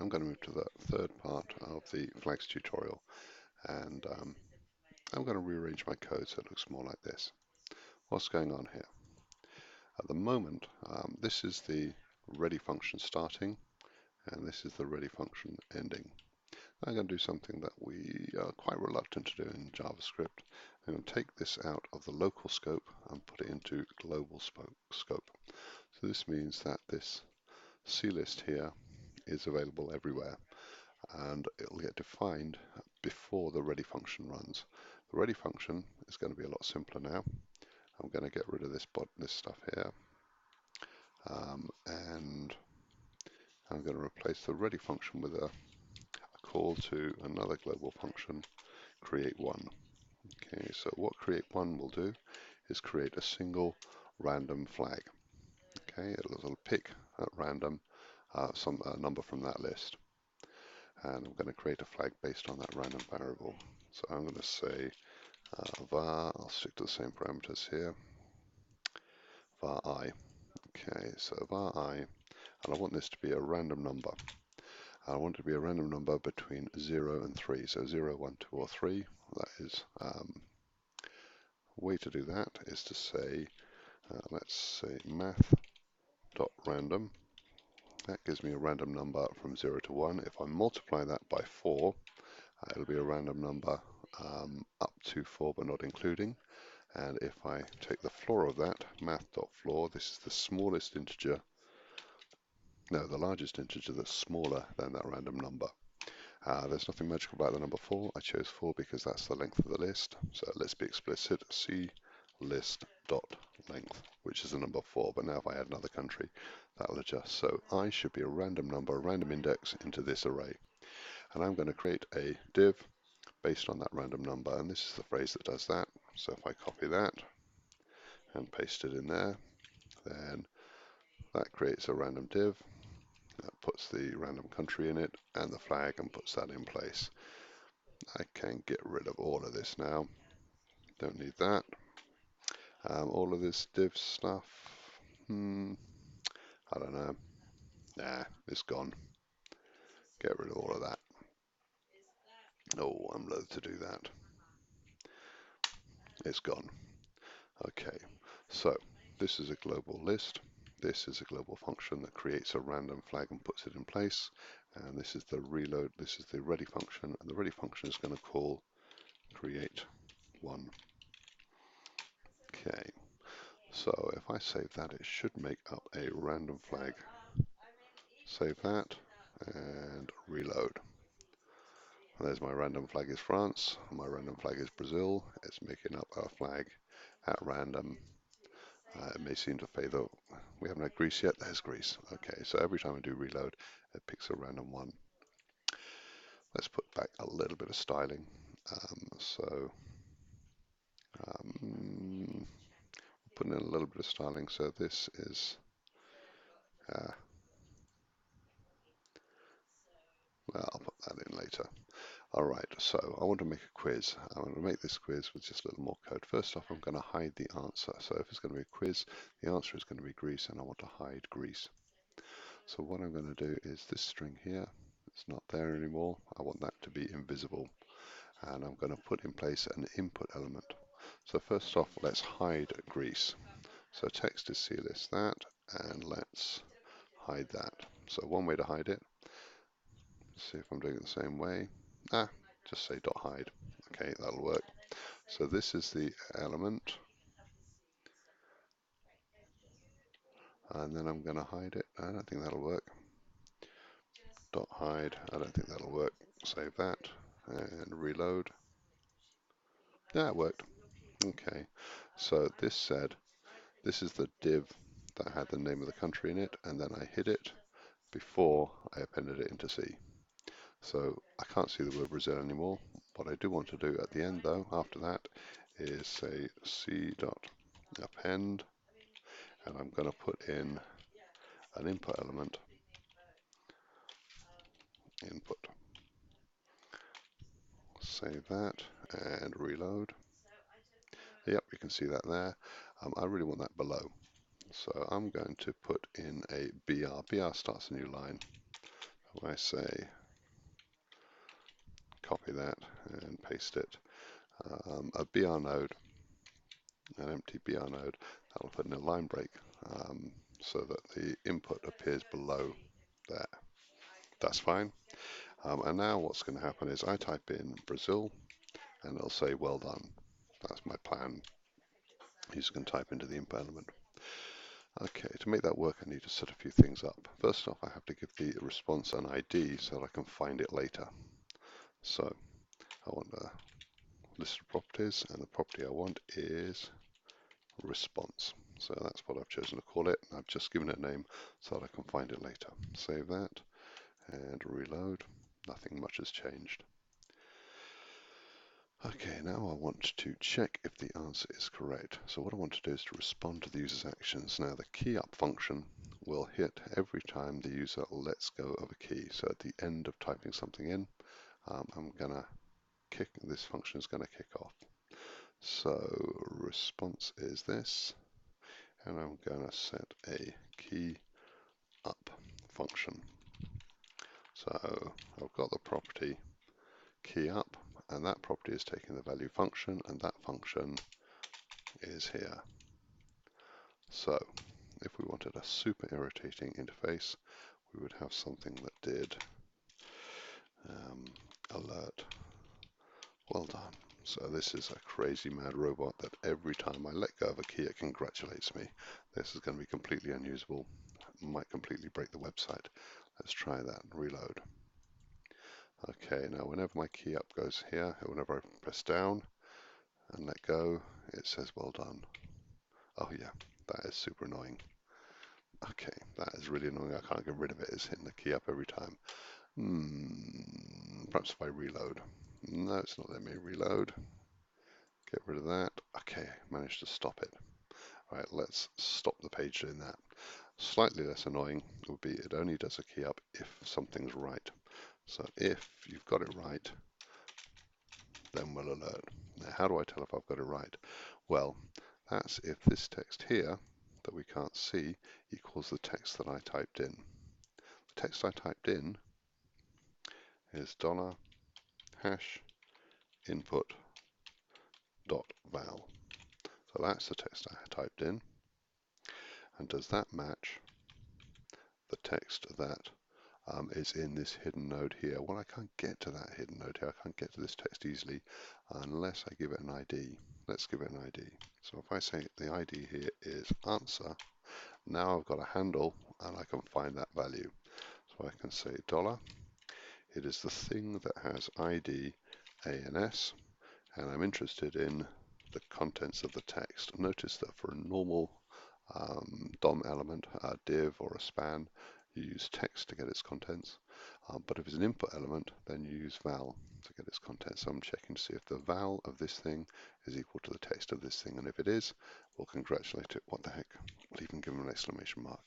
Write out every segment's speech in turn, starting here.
I'm going to move to the third part of the flags tutorial, and I'm going to rearrange my code so it looks more like this. What's going on here? At the moment, this is the ready function starting, and this is the ready function ending. I'm going to do something that we are quite reluctant to do in JavaScript. I'm going to take this out of the local scope and put it into global scope. So this means that this CList here is available everywhere, and it'll get defined before the ready function runs. The ready function is going to be a lot simpler now. I'm going to get rid of this stuff here, and I'm going to replace the ready function with a call to another global function, create1. Okay, so what create1 will do is create a single random flag. Okay, it'll pick at random some number from that list, and I'm going to create a flag based on that random variable. So I'm going to say var, I'll stick to the same parameters here, var I. Okay, so var I, and I want this to be a random number. I want it to be a random number between 0 and 3, so 0, 1, 2, or 3. That is, way to do that is to say, let's say math.random. That gives me a random number from 0 to 1. If I multiply that by 4, it'll be a random number up to 4 but not including. And if I take the floor of that, math.floor, this is the smallest integer, no, the largest integer that's smaller than that random number. There's nothing magical about the number 4. I chose 4 because that's the length of the list. So let's be explicit, clist.length, which is the number 4. But now if I add another country, that'll adjust. So I should be a random number, a random index into this array. And I'm going to create a div based on that random number. And this is the phrase that does that. So if I copy that and paste it in there, then that creates a random div. That puts the random country in it and the flag and puts that in place. I can get rid of all of this now. Don't need that. All of this div stuff, I don't know. Nah, it's gone. Get rid of all of that. Oh, I'm loath to do that. It's gone. Okay, so this is a global list. This is a global function that creates a random flag and puts it in place. And this is the reload, this is the ready function, and the ready function is going to call create1. Okay, so if I save that, it should make up a random flag. Save that and reload. And there's my random flag is France, my random flag is Brazil. It's making up our flag at random. It may seem to fade though. We haven't had Greece yet. There's Greece. Okay, so every time I do reload, it picks a random one. Let's put back a little bit of styling. Put in a little bit of styling. So this is, well, I'll put that in later. All right, so I want to make a quiz. I want to make this quiz with just a little more code. First off, I'm going to hide the answer. So if it's going to be a quiz, the answer is going to be Greece, and I want to hide Greece. So what I'm going to do is this string here, it's not there anymore. I want that to be invisible. And I'm going to put in place an input element. So first off, let's hide Greece. So text is clist that, and let's hide that. So one way to hide it, see if I'm doing it the same way. Just say dot hide. Okay, that'll work. So this is the element, and then I'm going to hide it. I don't think that'll work. Dot hide. I don't think that'll work. Save that and reload. Yeah, it worked. Okay, so this said, this is the div that had the name of the country in it, and then I hid it before I appended it into C. So I can't see the word Brazil anymore. What I do want to do at the end, though, after that, is say c.append, and I'm going to put in an input element, input. Save that and reload. Yep, you can see that there. I really want that below. So I'm going to put in a BR. BR starts a new line. I say copy that and paste it, a BR node, an empty BR node, that'll put in a line break so that the input appears below there. That's fine. And now what's going to happen is I type in Brazil and it'll say well done. That's my plan. User can type into the input element. Okay, to make that work I need to set a few things up. First off, I have to give the response an ID so that I can find it later. So I want a list of properties, and the property I want is response. So that's what I've chosen to call it. I've just given it a name so that I can find it later. Save that and reload. Nothing much has changed. Okay, now I want to check if the answer is correct. So what I want to do is to respond to the user's actions. Now the key up function will hit every time the user lets go of a key. So at the end of typing something in, I'm gonna this function is gonna kick off. So response is this, and I'm gonna set a key up function. So I've got the property key up, and that property is taking the value function, and that function is here. So if we wanted a super irritating interface, we would have something that did alert, well done. So this is a crazy mad robot that every time I let go of a key it congratulates me. This is going to be completely unusable. It might completely break the website. Let's try that and reload. Okay, now whenever my key up goes here, whenever I press down and let go, it says well done. Oh yeah, that is super annoying. Okay, that is really annoying. I can't get rid of it. It's hitting the key up every time. Perhaps if I reload. No, it's not letting me reload. Get rid of that. Okay, managed to stop it. All right, let's stop the page doing that. Slightly less annoying would be it only does a key up if something's right. So if you've got it right, then we'll alert. Now, how do I tell if I've got it right? Well, that's if this text here that we can't see equals the text that I typed in. The text I typed in is $hash input dot val. So that's the text I typed in. And does that match the text that is in this hidden node here? Well, I can't get to that hidden node here. I can't get to this text easily unless I give it an ID. Let's give it an ID. So if I say the ID here is answer, now I've got a handle and I can find that value. So I can say $. It is the thing that has ID ANS, and I'm interested in the contents of the text. Notice that for a normal DOM element, a div or a span, you use text to get its contents. But if it's an input element, then you use val to get its contents. So I'm checking to see if the val of this thing is equal to the text of this thing. And if it is, we'll congratulate it. What the heck? We'll even give them an exclamation mark.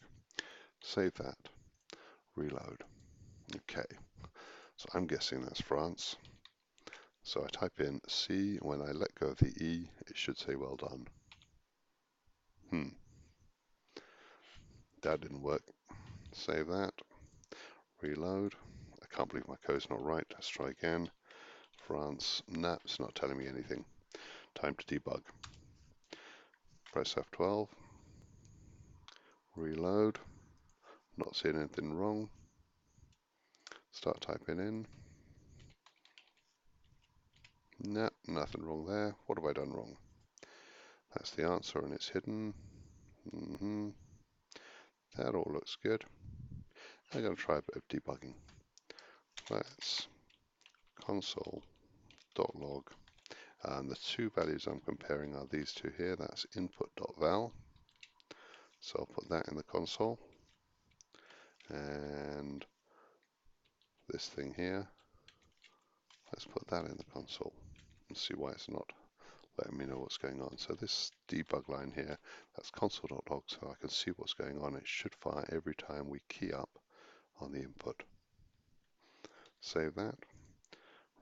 Save that. Reload. Okay. So I'm guessing that's France. So I type in C. When I let go of the E, it should say well done. That didn't work. Save that. Reload. I can't believe my code's not right. Let's try again. France. Nah, it's not telling me anything. Time to debug. Press F12. Reload. Not seeing anything wrong. Start typing in. Nah, nothing wrong there. What have I done wrong? That's the answer and it's hidden. That all looks good. I'm going to try a bit of debugging. Let's console.log. And the two values I'm comparing are these two here. That's input.val. So I'll put that in the console. And this thing here, let's put that in the console and see why it's not letting me know what's going on. So this debug line here, that's console.log, so I can see what's going on. It should fire every time we key up on the input. Save that,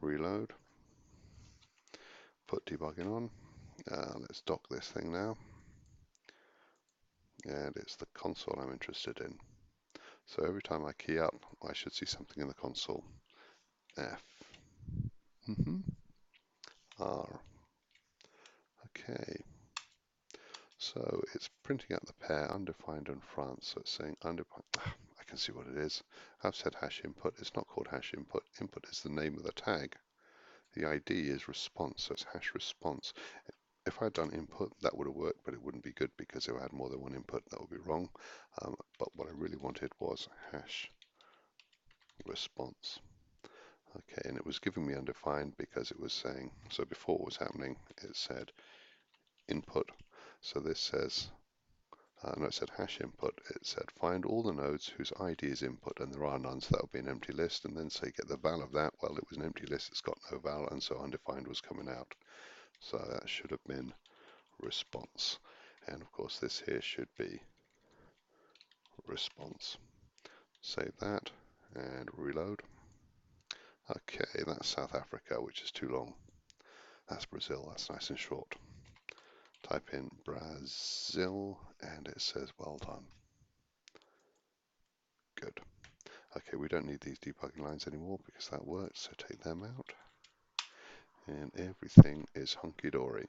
reload, put debugging on. Let's dock this thing now. And it's the console I'm interested in. So every time I key up, I should see something in the console. F. R. Okay. So it's printing out the pair undefined and France. So it's saying undefined. I can see what it is. I've said hash input. It's not called hash input. Input is the name of the tag. The ID is response, so it's hash response. If I had done input, that would have worked, but it wouldn't be good because if I had more than one input, that would be wrong. But what I really wanted was hash response. Okay, and it was giving me undefined because it was saying, so before what was happening, it said input. So this says, no, it said hash input. It said find all the nodes whose ID is input, and there are none, so that would be an empty list. And then say get the val of that. Well, it was an empty list, it's got no val, and so undefined was coming out. So that should have been response. And of course, this here should be response. Save that and reload. Okay, that's South Africa, which is too long. That's Brazil, that's nice and short. Type in Brazil and it says well done. Good. Okay, we don't need these debugging lines anymore because that worked, so take them out. And everything is hunky-dory.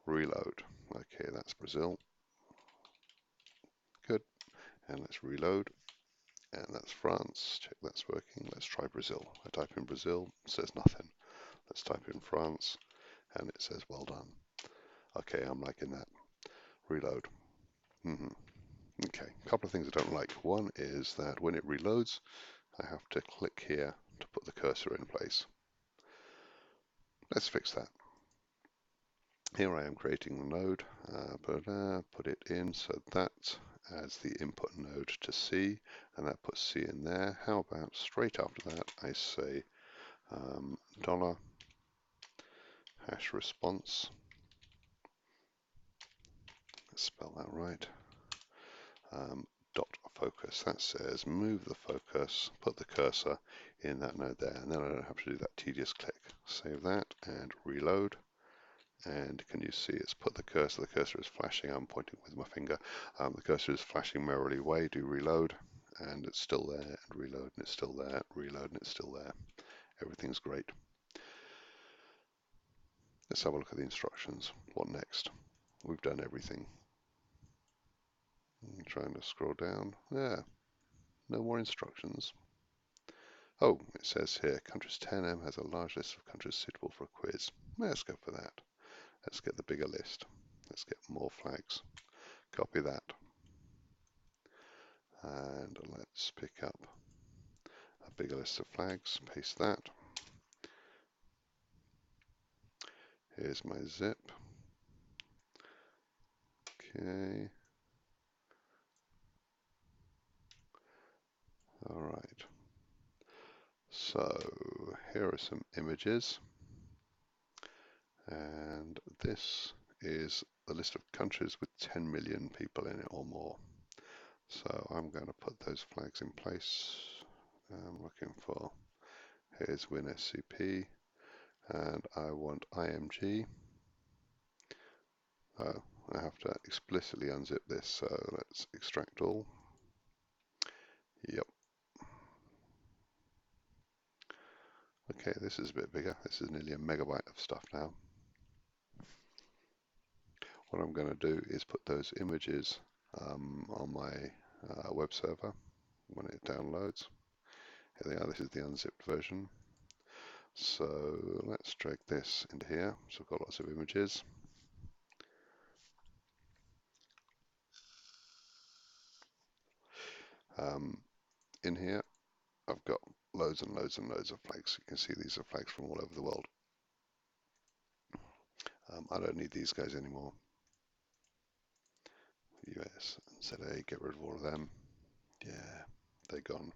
Reload. Okay, that's Brazil. Good. And let's reload. And that's France. Check that's working. Let's try Brazil. I type in Brazil, it says nothing. Let's type in France, and it says well done. Okay, I'm liking that. Reload. Okay, a couple of things I don't like. One is that when it reloads, I have to click here to put the cursor in place. Let's fix that. Here I am creating the node, put it in, so that adds the input node to C, and that puts C in there. How about straight after that I say dollar hash response, let's spell that right, dot focus. That says move the focus, put the cursor in that node there, and then I don't have to do that tedious click. Save that and reload. And can you see it's put the cursor is flashing, I'm pointing with my finger, the cursor is flashing merrily away. Do reload, and it's still there, and reload, and it's still there, reload, and it's still there. Everything's great. Let's have a look at the instructions. What next? We've done everything. I'm trying to scroll down. Yeah, no more instructions. Oh, it says here, countries 10M has a large list of countries suitable for a quiz. Let's go for that. Let's get the bigger list. Let's get more flags. Copy that. And let's pick up a bigger list of flags, paste that. Here's my zip. Okay. All right. So here are some images. And this is the list of countries with 10 million people in it or more. So I'm going to put those flags in place. I'm looking for, here's WinSCP, and I want IMG. Oh, I have to explicitly unzip this, so let's extract all. Yep. Okay, this is a bit bigger. This is nearly a megabyte of stuff now. What I'm going to do is put those images on my web server when it downloads. Here they are, this is the unzipped version. So let's drag this into here. So I've got lots of images. In here, I've got loads and loads and loads of flags. You can see these are flags from all over the world. I don't need these guys anymore. US and ZA, get rid of all of them. Yeah, they're gone.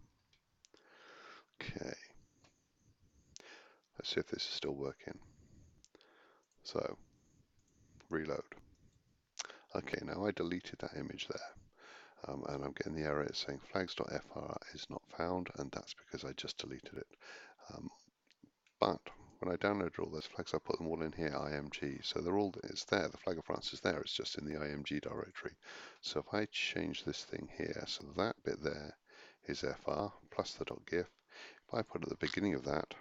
Okay. Let's see if this is still working. So, reload. Okay, now I deleted that image there. And I'm getting the error saying flags.fr is not found, and that's because I just deleted it. But when I downloaded all those flags, I put them all in here, IMG. So they're all, it's there, the flag of France is there, it's just in the IMG directory. So if I change this thing here, so that bit there is fr plus the .gif. If I put at the beginning of that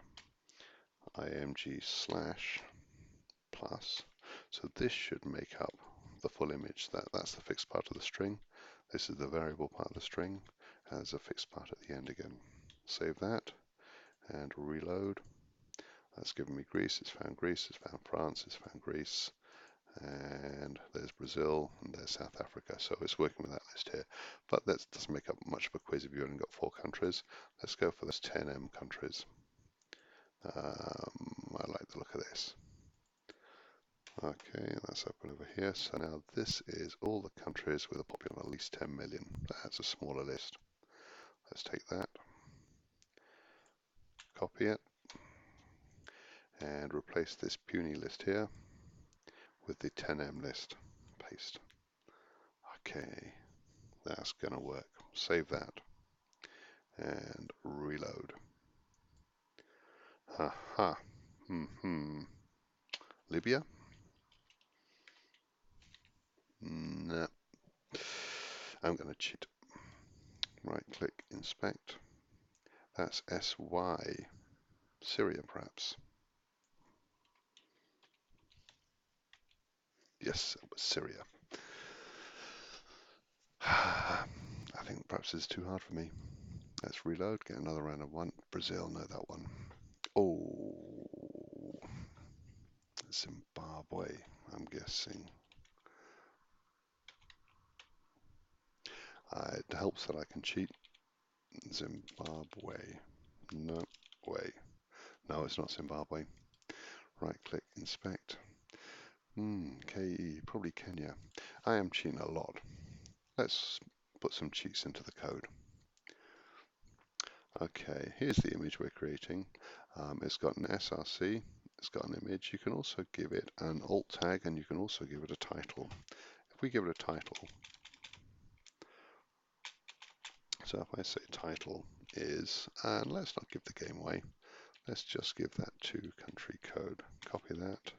img slash plus, so this should make up the full image. That's the fixed part of the string. This is the variable part of the string, and there's a fixed part at the end again. Save that and reload. That's given me Greece, it's found France, it's found Greece, and there's Brazil, and there's South Africa. So it's working with that list here. But that doesn't make up much of a quiz if you've only got 4 countries. Let's go for those 10M countries. I like the look of this. Okay, that's open over here. So now this is all the countries with a population of at least 10 million. That's a smaller list. Let's take that, copy it, and replace this puny list here with the 10M list. Paste. Okay, that's going to work. Save that and reload. Haha. Libya? No. I'm going to cheat. Right click, inspect. That's SY. Syria, perhaps. Yes, it was Syria. I think perhaps it's too hard for me. Let's reload, get another round of 1. Brazil, no, that one. Oh, Zimbabwe, I'm guessing. It helps that I can cheat. Zimbabwe. No way. No, it's not Zimbabwe. Right click, inspect. KE, probably Kenya. I am cheating a lot. Let's put some cheats into the code. Okay, here's the image we're creating. It's got an SRC, it's got an image. You can also give it an alt tag, and you can also give it a title. If we give it a title, so if I say title is, and let's not give the game away, let's just give that to country code. Copy that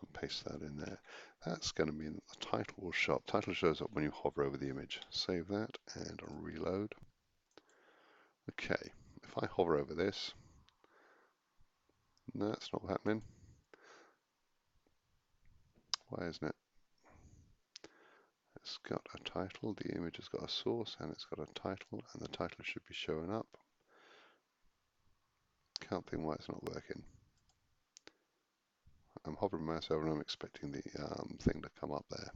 and paste that in there. That's going to mean that the title will show up. Title shows up when you hover over the image. Save that and reload. Okay, if I hover over this, no, that's not happening. Why isn't it? It's got a title, the image has got a source, and it's got a title, and the title should be showing up. Can't think why it's not working. I'm hovering my mouse over and I'm expecting the thing to come up there.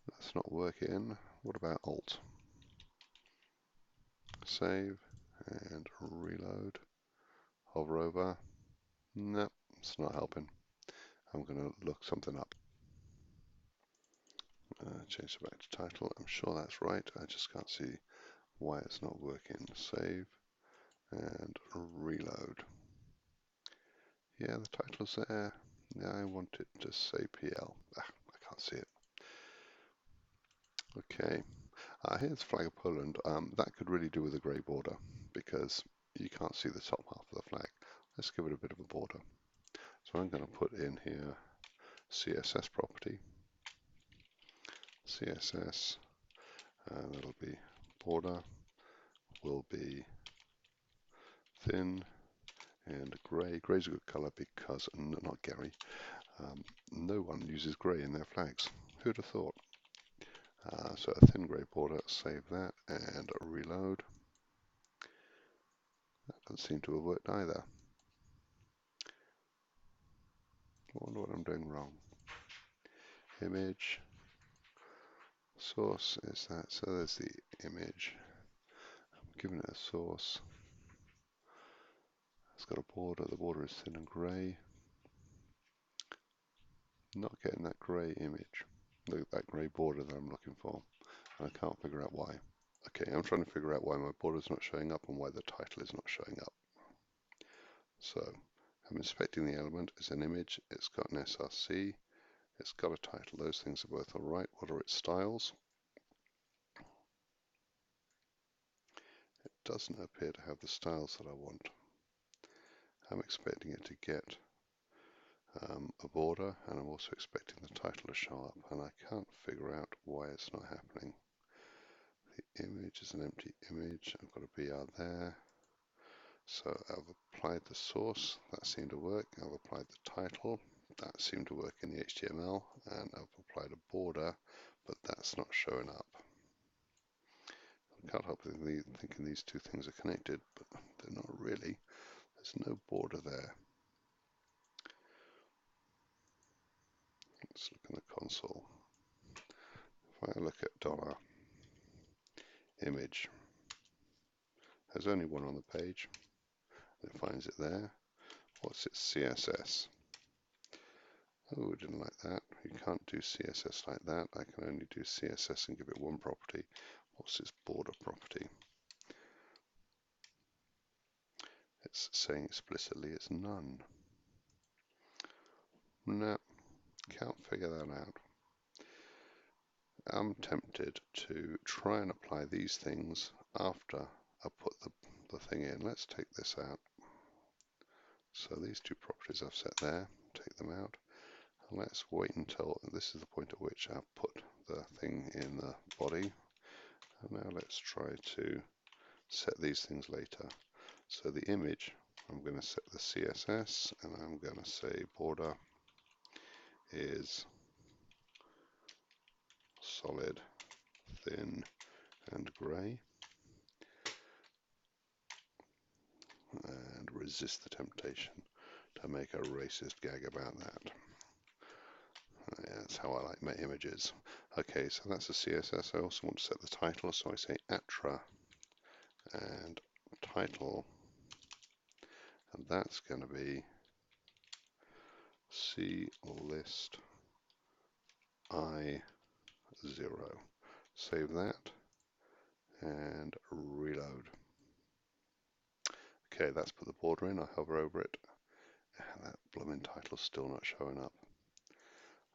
That's not working. What about Alt? Save and reload. Hover over. No, it's not helping. I'm going to look something up. Change it back to title. I'm sure that's right. I just can't see why it's not working. Save and reload. Yeah, the title's there. Now I want it to say PL. I can't see it. Okay, here's flag of Poland. That could really do with a grey border because you can't see the top half of the flag. Let's give it a bit of a border. So I'm going to put in here CSS property. CSS, and that'll be border will be thin and grey. Grey's a good colour because, not Gary, no one uses grey in their flags. Who'd have thought? So a thin grey border, save that and reload. That doesn't seem to have worked either. I wonder what I'm doing wrong. Image, source is that, so there's the image. I'm giving it a source. It's got a border, the border is thin and grey. Not getting that grey image, that grey border that I'm looking for. And I can't figure out why. Okay, I'm trying to figure out why my border is not showing up and why the title is not showing up. So I'm inspecting the element. It's an image, it's got an SRC, it's got a title. Those things are both alright. What are its styles? It doesn't appear to have the styles that I want. I'm expecting it to get a border, and I'm also expecting the title to show up, and I can't figure out why it's not happening. The image is an empty image. I've got a BR there. So I've applied the source. That seemed to work. I've applied the title. That seemed to work in the HTML. And I've applied a border, but that's not showing up. I can't help thinking these two things are connected, but they're not really. There's no border there. Let's look in the console. If I look at $image, there's only one on the page. It finds it there. What's its CSS? Oh, we didn't like that. You can't do CSS like that. I can only do CSS and give it one property. What's its border property? It's saying explicitly it's none. No, can't figure that out. I'm tempted to try and apply these things after I put the thing in. Let's take this out. So these two properties I've set there, take them out. And let's wait until this is the point at which I've put the thing in the body. And now let's try to set these things later. So the image, I'm going to set the CSS, and I'm going to say border is solid, thin, and grey, and resist the temptation to make a racist gag about that. Yeah, that's how I like my images. Okay, so that's the CSS. I also want to set the title, so I say atra and title, and that's going to be C list I0. Save that and reload. Okay, that's put the border in. I hover over it, and that blooming title's still not showing up.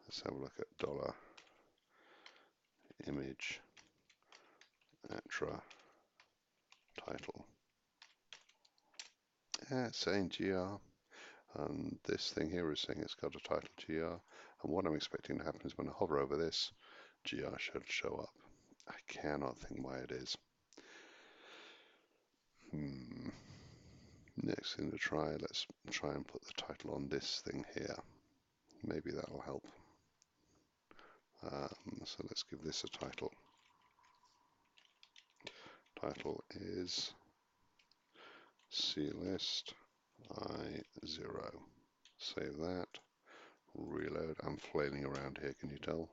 Let's have a look at $image atra title. Yeah, it's saying GR, and this thing here is saying it's got a title GR, and what I'm expecting to happen is when I hover over this, GR should show up. I cannot think why it is. Next thing to try, let's try and put the title on this thing here. Maybe that'll help. So let's give this a title. Title is CList I0. Save that. Reload. I'm flailing around here, can you tell?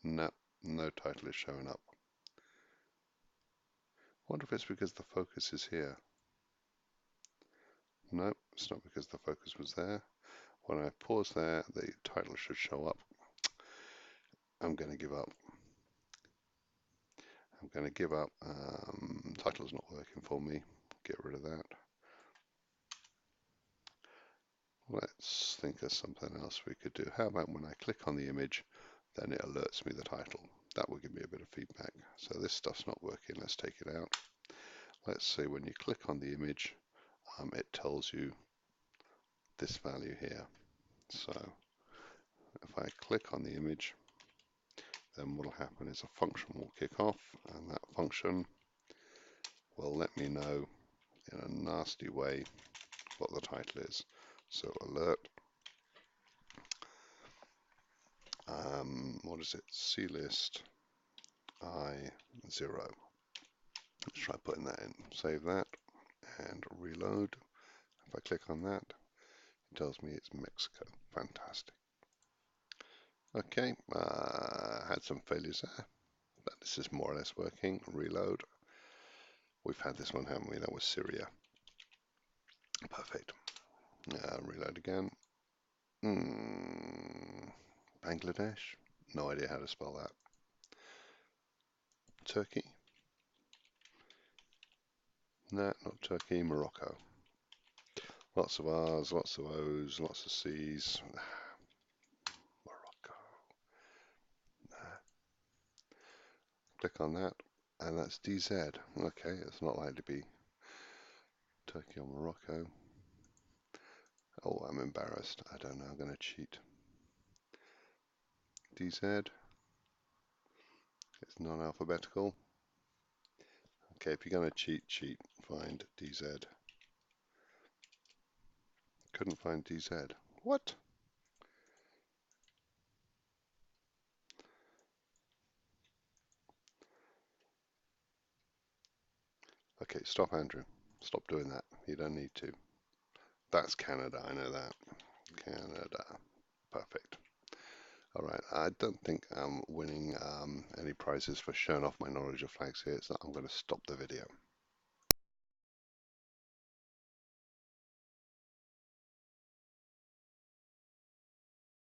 No, no title is showing up. Wonder if it's because the focus is here. No, it's not because the focus was there. When I pause there, the title should show up. I'm going to give up. I'm going to give up. Title's not working for me. Get rid of that. Let's think of something else we could do. How about when I click on the image, then it alerts me the title. That will give me a bit of feedback. So this stuff's not working. Let's take it out. Let's say when you click on the image, it tells you this value here. So if I click on the image, then what will happen is a function will kick off, and that function will let me know in a nasty way what the title is. So alert, what is it? CList I0. Let's try putting that in. Save that and reload. If I click on that, it tells me it's Mexico. Fantastic. Okay, had some failures there, but this is more or less working. Reload. We've had this one, haven't we? That was Syria. Perfect. Reload again. Bangladesh? No idea how to spell that. Turkey? No, not Turkey. Morocco. Lots of R's, lots of O's, lots of C's. Morocco. Click on that, and that's DZ. Okay, it's not likely to be Turkey or Morocco. Oh, I'm embarrassed. I don't know. I'm going to cheat. DZ. It's non-alphabetical. Okay, if you're going to cheat, find DZ. Couldn't find DZ. What? Okay, stop, Andrew. Stop doing that. You don't need to. That's Canada, I know that. Canada. Perfect. All right, I don't think I'm winning any prizes for showing off my knowledge of flags here, so I'm going to stop the video.